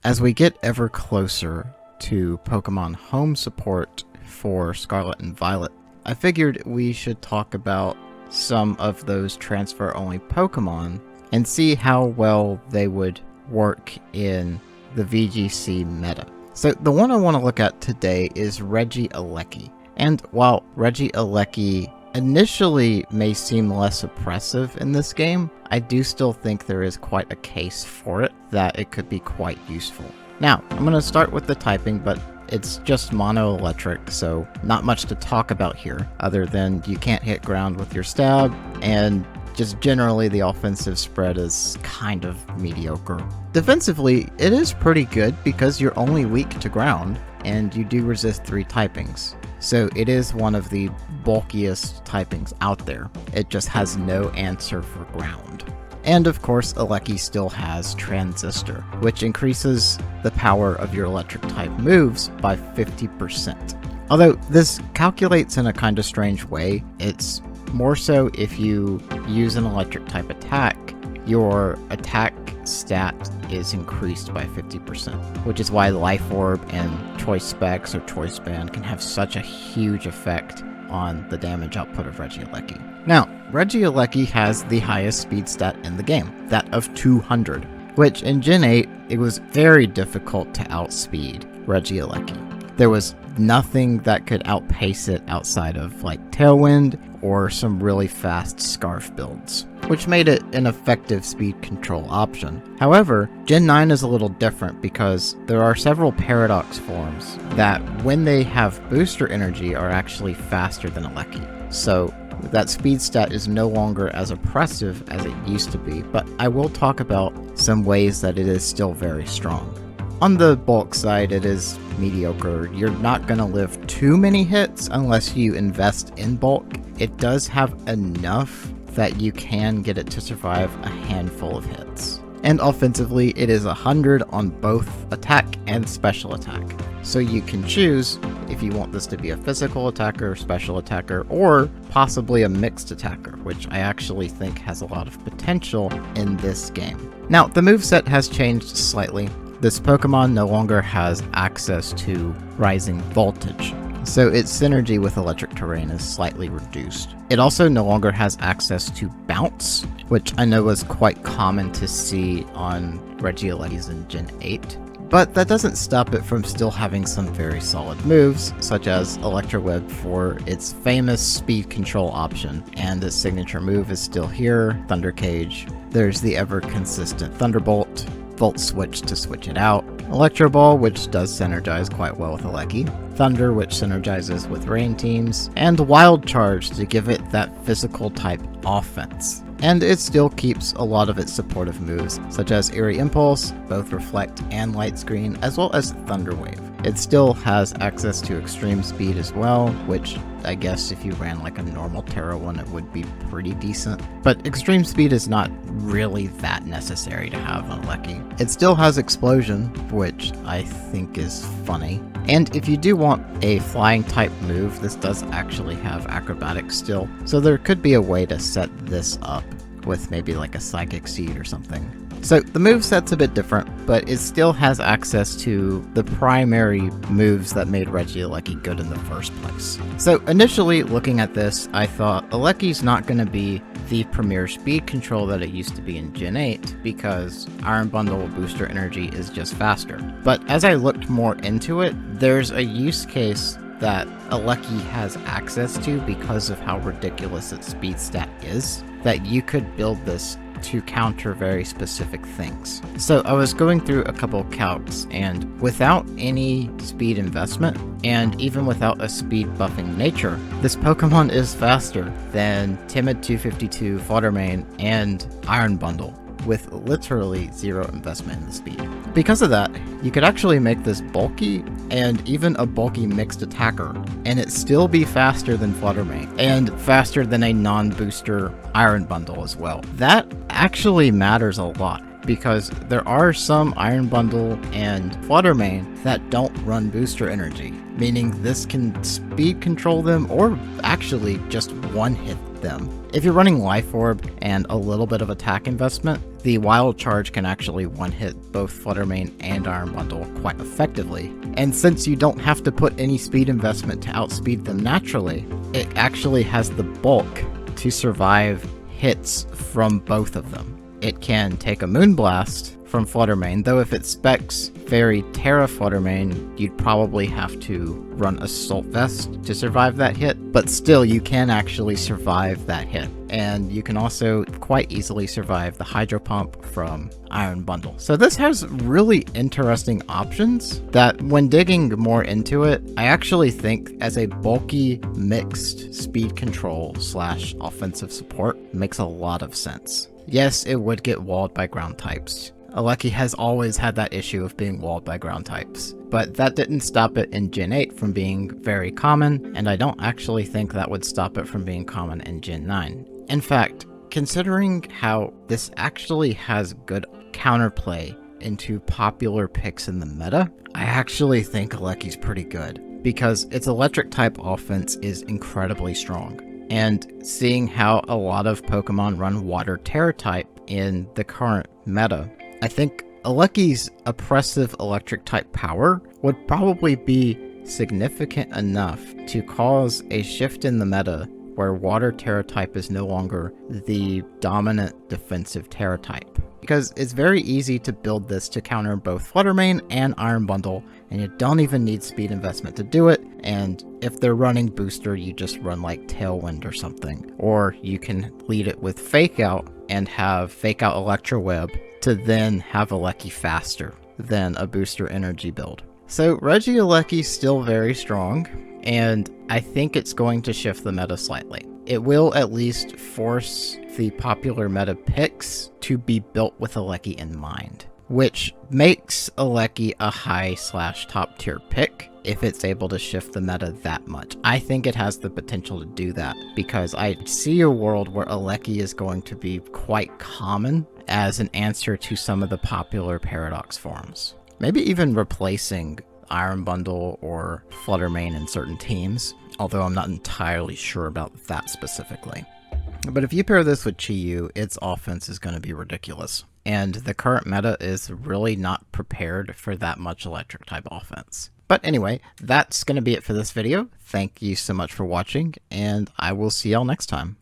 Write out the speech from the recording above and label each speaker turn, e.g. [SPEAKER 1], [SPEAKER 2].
[SPEAKER 1] as we get ever closer to Pokemon home support for Scarlet and Violet, I figured we should talk about some of those transfer-only Pokemon and see how well they would work in the VGC meta. So the one I want to look at today is Regieleki. And while Regieleki initially may seem less oppressive in this game, I do still think there is quite a case for it, that it could be quite useful. Now, I'm going to start with the typing, but it's just mono electric, so not much to talk about here, other than you can't hit ground with your stab, and just generally the offensive spread is kind of mediocre. Defensively, it is pretty good because you're only weak to ground, and you do resist 3 typings. So it is one of the bulkiest typings out there. It just has no answer for ground. And of course, Eleki still has Transistor, which increases the power of your electric type moves by 50%. Although this calculates in a kind of strange way. It's more so if you use an electric type attack, your attack stat is increased by 50%, which is why Life Orb and Choice Specs or Choice Band can have such a huge effect on the damage output of Regieleki. Now, Regieleki has the highest speed stat in the game, that of 200, which in Gen 8, it was very difficult to outspeed Regieleki. There was nothing that could outpace it outside of like Tailwind or some really fast Scarf builds, which made it an effective speed control option. However, Gen 9 is a little different because there are several Paradox forms that, when they have booster energy, are actually faster than Eleki. So that speed stat is no longer as oppressive as it used to be, but I will talk about some ways that it is still very strong. On the bulk side, it is mediocre. You're not going to live too many hits unless you invest in bulk. It does have enough that you can get it to survive a handful of hits. And offensively, it is 100 on both attack and special attack. So you can choose if you want this to be a physical attacker, special attacker, or possibly a mixed attacker, which I actually think has a lot of potential in this game. Now, the moveset has changed slightly. This Pokemon no longer has access to Rising Voltage, so its synergy with electric terrain is slightly reduced. It also no longer has access to Bounce, which I know was quite common to see on Regieleki's in Gen 8. But that doesn't stop it from still having some very solid moves, such as Electro Web for its famous speed control option, and its signature move is still here, Thunder Cage. There's the ever-consistent Thunderbolt, Volt Switch to switch it out, Electro Ball, which does synergize quite well with Eleki, Thunder, which synergizes with Rain teams, and Wild Charge to give it that physical type offense. And it still keeps a lot of its supportive moves, such as Eerie Impulse, both Reflect and Light Screen, as well as Thunder Wave. It still has access to Extreme Speed as well, which I guess if you ran like a normal Terra one, it would be pretty decent. But Extreme Speed is not really that necessary to have on Eleki. It still has Explosion, which I think is funny. And if you do want a flying type move, this does actually have Acrobatics still, so there could be a way to set this up with maybe like a Psychic Seed or something. So the moveset's a bit different, but it still has access to the primary moves that made Regieleki good in the first place. So initially looking at this, I thought Eleki's not going to be the premier speed control that it used to be in Gen 8 because Iron Bundle booster energy is just faster. But as I looked more into it, there's a use case that Eleki has access to because of how ridiculous its speed stat is, that you could build this to counter very specific things. So I was going through a couple calcs, and without any speed investment, and even without a speed buffing nature, this Pokemon is faster than Timid 252, Fluttermane, and Iron Bundle, with literally zero investment in the speed. Because of that, you could actually make this bulky and even a bulky mixed attacker, and it still be faster than Fluttermane, and faster than a non-booster Iron Bundle as well. That actually matters a lot, because there are some Iron Bundle and Fluttermane that don't run booster energy, meaning this can speed control them or actually just one-hit them. If you're running Life Orb and a little bit of attack investment, the Wild Charge can actually one-hit both Fluttermane and Iron Bundle quite effectively. And since you don't have to put any speed investment to outspeed them naturally, it actually has the bulk to survive hits from both of them. It can take a Moonblast from Fluttermane, though if it specs Fairy Terra Fluttermane, you'd probably have to run Assault Vest to survive that hit, but still you can actually survive that hit. And you can also quite easily survive the Hydro Pump from Iron Bundle. So this has really interesting options that when digging more into it, I actually think as a bulky mixed speed control / offensive support makes a lot of sense. Yes, it would get walled by ground types. Regieleki has always had that issue of being walled by ground types, but that didn't stop it in Gen 8 from being very common, and I don't actually think that would stop it from being common in Gen 9. In fact, considering how this actually has good counterplay into popular picks in the meta, I actually think Regieleki's pretty good, because its electric type offense is incredibly strong. And seeing how a lot of Pokemon run Water Terra type in the current meta, I think Regieleki's oppressive electric type power would probably be significant enough to cause a shift in the meta where Water Terra type is no longer the dominant defensive Terra type. Because it's very easy to build this to counter both Fluttermane and Iron Bundle, and you don't even need speed investment to do it, and if they're running Booster, you just run like Tailwind or something. Or you can lead it with Fake Out and have Fake Out Electro Web to then have Regieleki faster than a Booster Energy build. So Regieleki's still very strong, and I think it's going to shift the meta slightly. It will at least force the popular meta picks to be built with Regieleki in mind, which makes Regieleki a high / top tier pick if it's able to shift the meta that much. I think it has the potential to do that because I see a world where Regieleki is going to be quite common as an answer to some of the popular Paradox forms. Maybe even replacing Iron Bundle or Fluttermane in certain teams, although I'm not entirely sure about that specifically. But if you pair this with Chi-Yu, its offense is going to be ridiculous. And the current meta is really not prepared for that much electric type offense. But anyway, that's going to be it for this video. Thank you so much for watching, and I will see y'all next time.